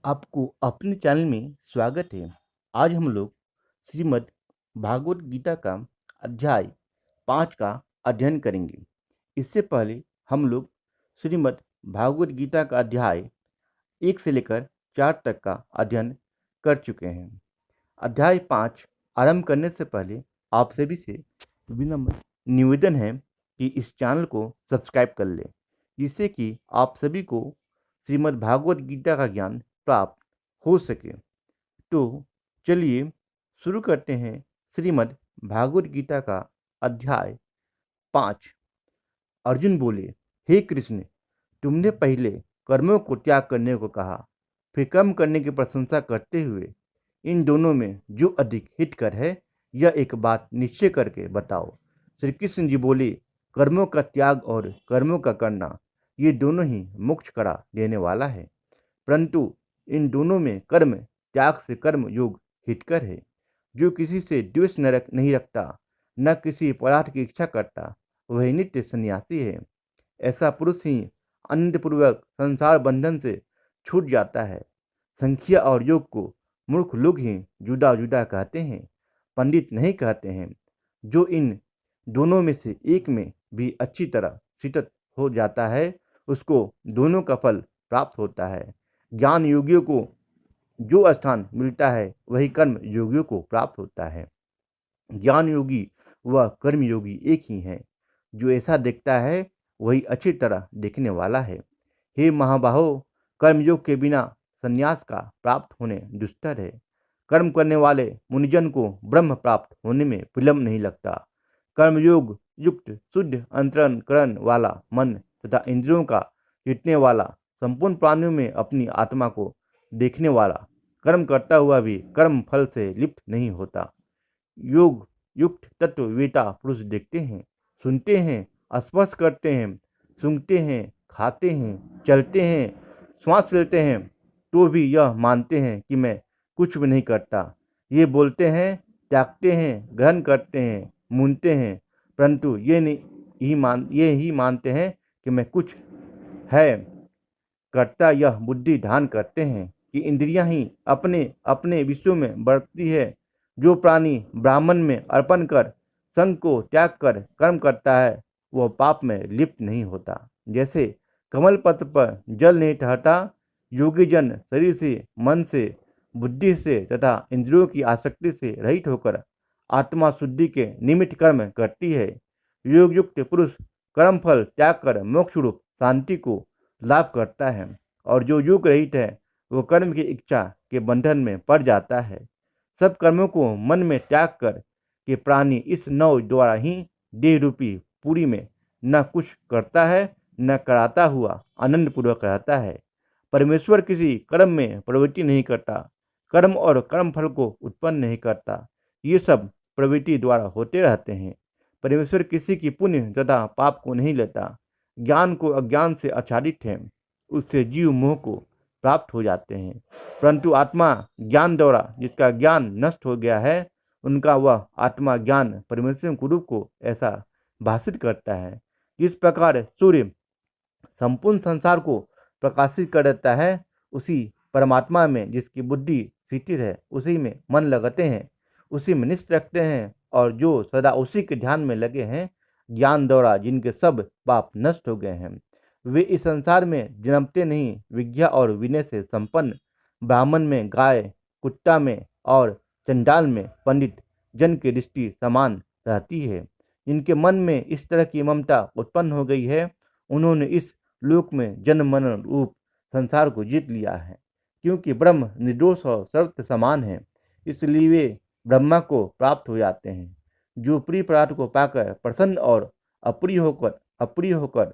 आपको अपने चैनल में स्वागत है। आज हम लोग श्रीमद् भागवत गीता का अध्याय 5 का अध्ययन करेंगे। इससे पहले हम लोग श्रीमद् भागवत गीता का अध्याय 1 से लेकर 4 तक का अध्ययन कर चुके हैं। अध्याय 5 आरंभ करने से पहले आप सभी से विनम्र निवेदन है कि इस चैनल को सब्सक्राइब कर लें, जिससे कि आप सभी को श्रीमद् भागवत गीता का ज्ञान प्राप्त हो सके। तो चलिए शुरू करते हैं श्रीमद् भागवत गीता का अध्याय 5। अर्जुन बोले, हे कृष्ण, तुमने पहले कर्मों को त्याग करने को कहा, फिर कर्म करने की प्रशंसा करते हुए इन दोनों में जो अधिक हितकर है, यह एक बात निश्चय करके बताओ। श्री कृष्ण जी बोले, कर्मों का त्याग और कर्मों का करना, ये दोनों ही मोक्ष करा देने वाला है, परंतु इन दोनों में कर्म त्याग से कर्म योग हितकर है। जो किसी से द्वेष नहीं रखता, न किसी पदार्थ की इच्छा करता, वही नित्य सन्यासी है। ऐसा पुरुष ही आनंदपूर्वक संसार बंधन से छूट जाता है। संख्या और योग को मूर्ख लोग ही जुदा जुदा कहते हैं, पंडित नहीं कहते हैं। जो इन दोनों में से एक में भी अच्छी तरह स्थित हो जाता है, उसको दोनों का फल प्राप्त होता है। ज्ञान योगियों को जो स्थान मिलता है, वही कर्म योगियों को प्राप्त होता है। ज्ञान योगी व कर्म योगी एक ही हैं। जो ऐसा देखता है, वही अच्छी तरह देखने वाला है। हे महाबाहो, कर्मयोग के बिना संन्यास का प्राप्त होने दुस्तर है। कर्म करने वाले मुनिजन को ब्रह्म प्राप्त होने में विलंब नहीं लगता। कर्मयोग युक्त शुद्ध अंतरण वाला मन तथा इंद्रियों का जीतने वाला, संपूर्ण प्राणियों में अपनी आत्मा को देखने वाला, कर्म करता हुआ भी कर्म फल से लिप्त नहीं होता। योग युक्त तत्ववेता पुरुष देखते हैं, सुनते हैं, स्पर्श करते हैं, सूंघते हैं, खाते हैं, चलते हैं, श्वास लेते हैं, तो भी यह मानते हैं कि मैं कुछ भी नहीं करता। ये बोलते हैं, त्यागते हैं, ग्रहण करते हैं, मूनते हैं, परंतु ये ही मानते हैं कि मैं कुछ है करता। यह बुद्धि ध्यान करते हैं कि इंद्रियां ही अपने अपने विषयों में बढ़ती है। जो प्राणी ब्राह्मण में अर्पण कर संग को त्याग कर कर्म करता है, वह पाप में लिप्त नहीं होता। जैसे कमल पत्र पर जल नहीं ठहरता, योगी जन शरीर से, मन से, बुद्धि से तथा इंद्रियों की आसक्ति से रहित होकर आत्मा शुद्धि के निमित्त कर्म करती है। योग युक्त पुरुष कर्म फल त्याग कर मोक्ष रूप शांति को लाभ करता है, और जो योग रहित है, वो कर्म की इच्छा के बंधन में पड़ जाता है। सब कर्मों को मन में त्याग कर के प्राणी इस नौ द्वारा ही देह रूपी पूरी में न कुछ करता है, न कराता हुआ आनंद पूर्वक रहता है। परमेश्वर किसी कर्म में प्रवृत्ति नहीं करता, कर्म और कर्म फल को उत्पन्न नहीं करता। ये सब प्रवृत्ति द्वारा होते रहते हैं। परमेश्वर किसी की पुण्य तथा पाप को नहीं लेता। ज्ञान को अज्ञान से आच्छादित है, उससे जीव मोह को प्राप्त हो जाते हैं। परंतु आत्मा ज्ञान द्वारा जिसका ज्ञान नष्ट हो गया है, उनका वह आत्मा ज्ञान परमेश्वर स्वरूप को ऐसा भाषित करता है। इस प्रकार सूर्य संपूर्ण संसार को प्रकाशित कर देता है, उसी परमात्मा में जिसकी बुद्धि स्थिर है, उसी में मन लगाते हैं, उसी में निष्ठ रखते हैं, और जो सदा उसी के ध्यान में लगे हैं, ज्ञान द्वारा जिनके सब पाप नष्ट हो गए हैं, वे इस संसार में जन्मते नहीं। विद्या और विनय से संपन्न ब्राह्मण में गाय, कुत्ता में और चंडाल में पंडित जन की दृष्टि समान रहती है। जिनके मन में इस तरह की ममता उत्पन्न हो गई है, उन्होंने इस लोक में जन्म मरण रूप संसार को जीत लिया है। क्योंकि ब्रह्म निर्दोष और सर्वत्र समान है, इसलिए वे ब्रह्मा को प्राप्त हो जाते हैं। जो प्रिय पदार्थ को पाकर प्रसन्न और अप्रिय होकर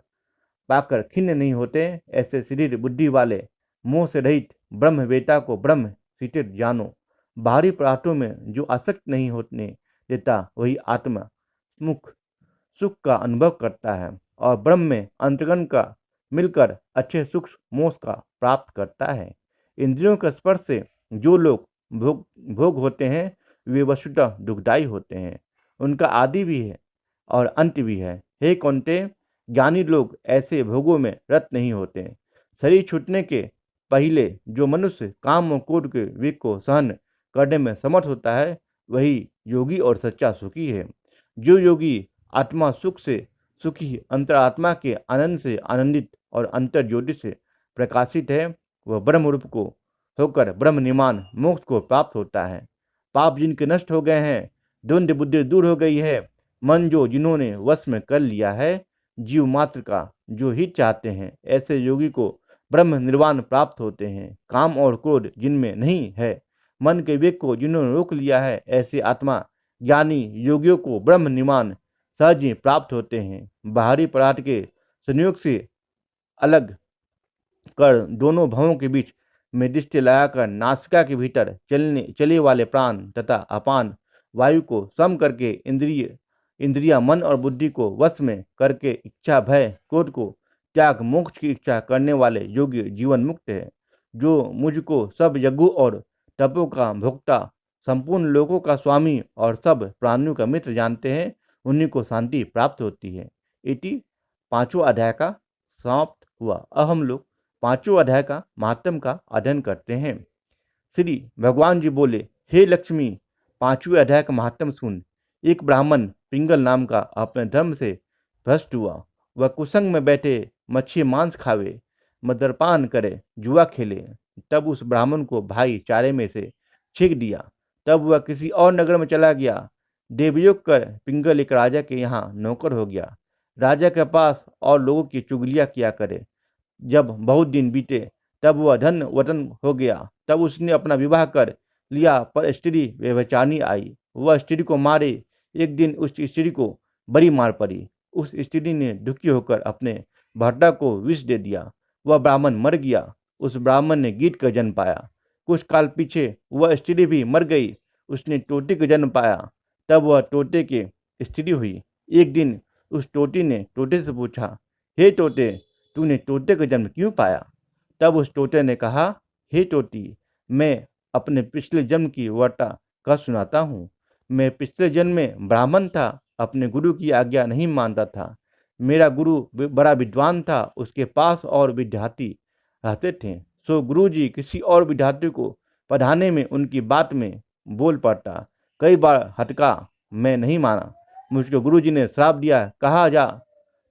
पाकर खिन्न नहीं होते, ऐसे शरीर बुद्धि वाले मोह से रहित ब्रह्मवेता को ब्रह्म स्थित जानो। बाहरी पदार्थों में जो आसक्त नहीं होने देता, वही आत्मा मुख सुख का अनुभव करता है, और ब्रह्म में अंतर्गण का मिलकर अच्छे सुख मोक्ष का प्राप्त करता है। इंद्रियों के स्पर्श से जो लोग भोग होते हैं, वे वस्तुतः दुखदायी होते हैं। उनका आदि भी है और अंत भी है। हे कौन्तेय, ज्ञानी लोग ऐसे भोगों में रत नहीं होते। शरीर छूटने के पहले जो मनुष्य काम और क्रोध के वेग को सहन करने में समर्थ होता है वही योगी और सच्चा सुखी है। जो योगी आत्मा सुख से सुखी, अंतरात्मा के आनंद से आनंदित और अंतर ज्योति से प्रकाशित है, वह ब्रह्म रूप को होकर ब्रह्म निर्माण मोक्ष को प्राप्त होता है। पाप जिनके नष्ट हो गए हैं, द्वंद्व बुद्धि दूर हो गई है, मन जो जिन्होंने वश में कर लिया है, जीव मात्र का जो हित चाहते हैं, ऐसे योगी को ब्रह्म निर्वाण प्राप्त होते हैं। काम और क्रोध जिनमें नहीं है, मन के वेग को जिन्होंने रोक लिया है, ऐसे आत्मा ज्ञानी योगियों को ब्रह्म निर्वाण सहज ही प्राप्त होते हैं। बाहरी पदार्थ के संयोग से अलग कर दोनों भवों के बीच में दृष्टि लगाकर नासिका के भीतर चले वाले प्राण तथा अपान वायु को सम करके इंद्रिया मन और बुद्धि को वश में करके इच्छा भय क्रोध को त्याग मोक्ष की इच्छा करने वाले योगी जीवन मुक्त है। जो मुझको सब यज्ञों और तपों का भोक्ता, संपूर्ण लोकों का स्वामी और सब प्राणियों का मित्र जानते हैं, उन्हीं को शांति प्राप्त होती है। इति पांचवा अध्याय का समाप्त हुआ। अब हम लोग पांचों अध्याय का महात्म का अध्ययन करते हैं। श्री भगवान जी बोले, हे लक्ष्मी, पांचवें अध्याय का महात्म सुन। एक ब्राह्मण पिंगल नाम का अपने धर्म से भ्रष्ट हुआ। वह कुसंग में बैठे मच्छी मांस खावे, मदरपान करे, जुआ खेले। तब उस ब्राह्मण को भाई चारे में से छींक दिया। तब वह किसी और नगर में चला गया। देवयोग कर पिंगल एक राजा के यहाँ नौकर हो गया। राजा के पास और लोगों की चुगलियाँ किया करे। जब बहुत दिन बीते तब वह धन वतन हो गया। तब उसने अपना विवाह कर लिया, पर स्त्री व्यभिचारिणी आई। वह स्त्री को मारे। एक दिन उस स्त्री को बड़ी मार पड़ी। उस स्त्री ने दुखी होकर अपने भर्ता को विष दे दिया। वह ब्राह्मण मर गया। उस ब्राह्मण ने गीत का जन्म पाया। कुछ काल पीछे वह स्त्री भी मर गई। उसने टोटी का जन्म पाया। तब वह टोटे की स्त्री हुई। एक दिन उस टोटी ने टोटे से पूछा, हे टोटे, तूने तोते का जन्म क्यों पाया? तब उस तोते ने कहा, हे तोती, मैं अपने पिछले जन्म की वार्ता कह सुनाता हूँ। मैं पिछले जन्म में ब्राह्मण था, अपने गुरु की आज्ञा नहीं मानता था। मेरा गुरु बड़ा विद्वान था, उसके पास और विद्यार्थी रहते थे। सो गुरु जी किसी और विद्यार्थी को पढ़ाने में उनकी बात में बोल पड़ता। कई बार हटका, मैं नहीं माना। मुझको गुरु जी ने श्राप दिया, कहा जा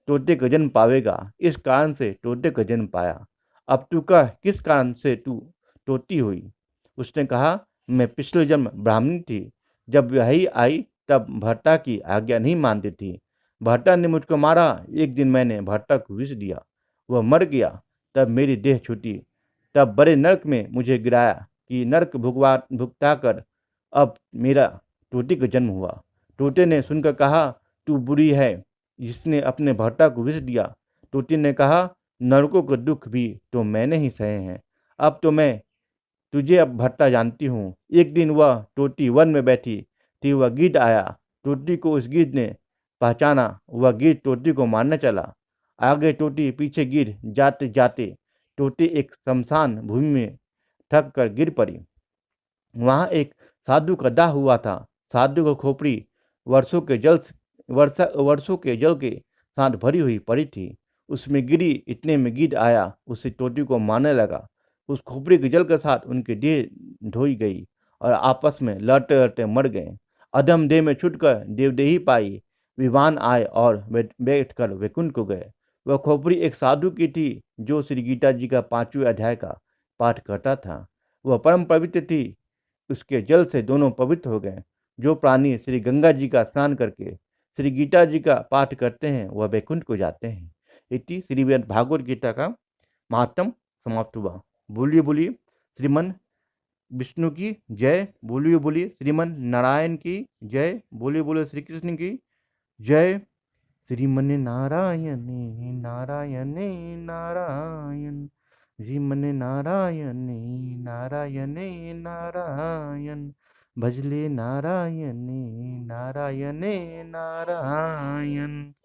तोते का जन्म पावेगा। इस कारण से तोते का जन्म पाया। अब तू कह, किस कारण से तू तोती हुई? उसने कहा, मैं पिछले जन्म ब्राह्मणी थी। जब ब्याही आई तब भर्ता की आज्ञा नहीं मानती थी। भर्ता ने मुझको मारा। एक दिन मैंने भर्ता को विष दिया, वह मर गया। तब मेरी देह छूटी। तब बड़े नरक में मुझे गिराया कि नरक भुगता कर अब मेरा तोते का जन्म हुआ। तोते ने सुनकर कहा, तू बुरी है जिसने अपने भर्ता को विष दिया। तोते ने कहा, नरकों के दुख भी तो मैंने ही सहे हैं। अब तो मैं तुझे अब भर्ता जानती हूँ। एक दिन वह तोती वन में बैठी थी। वह गिद्ध आया। तोती को उस गिद्ध ने पहचाना। वह गिद्ध तोती को मारने चला। आगे तोती, पीछे गिद्ध। जाते जाते तोती एक शमशान भूमि में थक कर गिर पड़ी। वहाँ एक साधु का दाह हुआ था। साधु को खोपड़ी वर्षों के जल वर्षों के जल के साथ भरी हुई पड़ी थी। उसमें गिरी। इतने में गिद्ध आया, उसे टोटी को मारने लगा। उस खोपड़ी के जल के साथ उनकी देह धोई गई और आपस में लड़ते लड़ते मर गए। अधम देह में छूटकर देवदेही पाई। विमान आए और बैठकर वैकुंठ को गए। वह खोपड़ी एक साधु की थी जो श्री गीता जी का 5वें अध्याय का पाठ करता था। वह परम पवित्र थी। उसके जल से दोनों पवित्र हो गए। जो प्राणी श्री गंगा जी का स्नान करके श्री गीता जी का पाठ करते हैं वह वैकुंठ को जाते हैं। इति श्रीमद् भागवत गीता का महात्म समाप्त हुआ। बोलिए बोलिए श्रीमन विष्णु की जय। बोलिए बोलिए श्रीमन नारायण की जय। बोलिए बोलिए श्री कृष्ण की जय। श्रीमन नारायण नारायण नारायण, श्रीमन नारायण नारायण नारायण, भजले नारायण नारायण नारायण।